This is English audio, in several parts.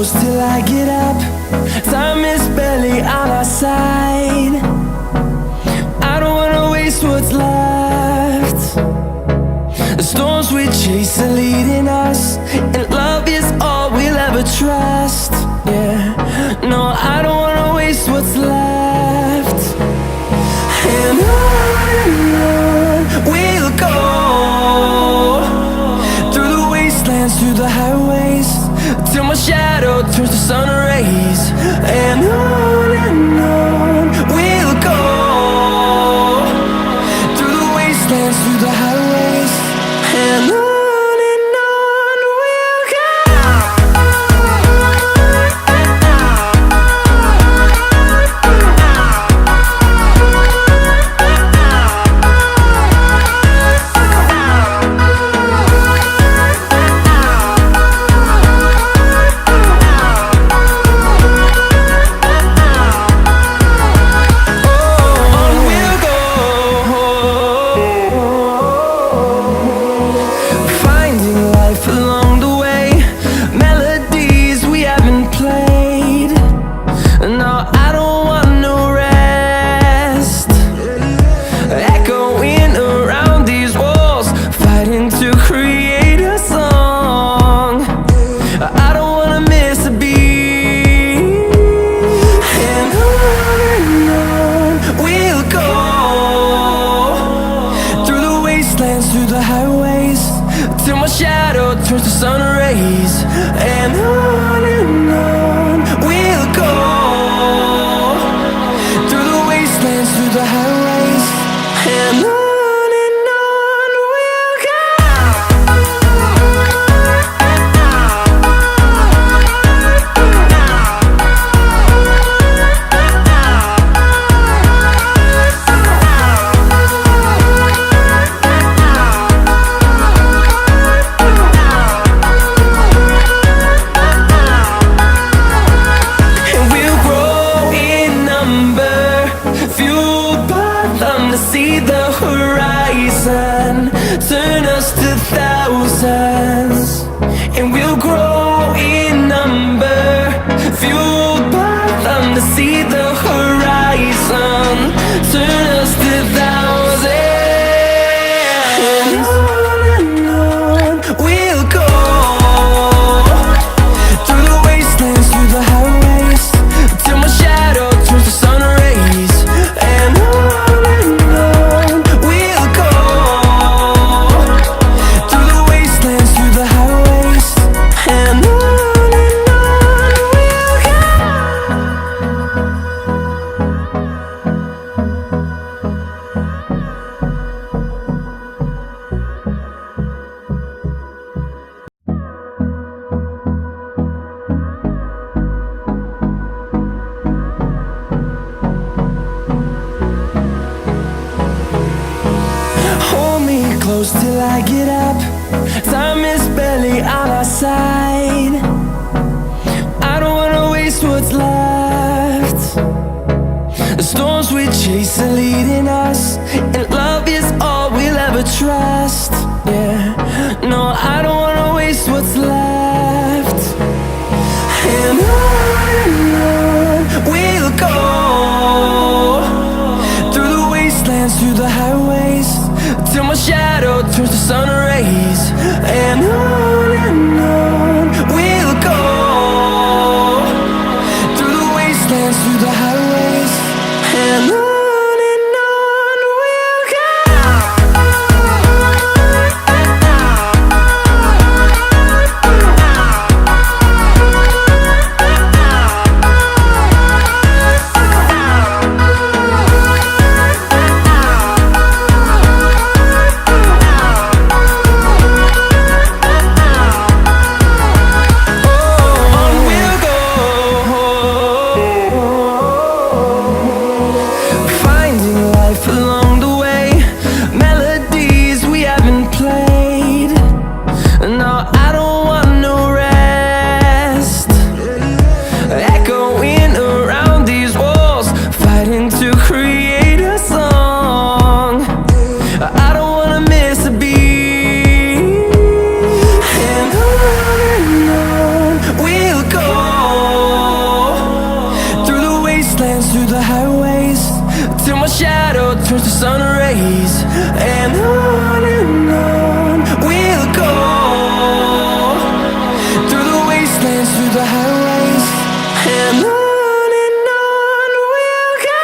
close till I get up. Time is barely on our side. I don't wanna waste what's left. The storms we chase are leading us, and love is all we'll ever trust. Yeah, no, I don't wanna waste what's left. And on we'll go, through the wastelands, through the highways, till my shadow turns to sun rays. And on we'll go, through the wastelands, through the highways, and on we'll go. Through the highways, till my shadow turns to sun rays. And on we'll go, through the wastelands, through the highways, and on we'll go. See the horizon, turn us to thousands, and we'll grow in number, fueled by them. To see the horizon, turn us to thousands, and on we'll go, through the wastelands, through the highways, till my shadow turns to sun rays. And close till I get up. Time is barely on our side. I don't wanna waste what's left. The storms we chase are leading us, and love is all we'll ever trust. Yeah, no, I don't wanna waste what's left. And on we'll go, through the wastelands, through the highways, till my shadow turns to sun rays. And on we'll go, through the wastelands, through the highways, and on we'll go. wastelands, through the highways, till my shadow turns to sun rays. And on we'll go, through the wastelands, through the highways, and on we'll go.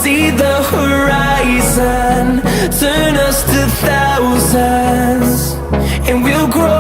See the horizon turn us to thousands, and we'll grow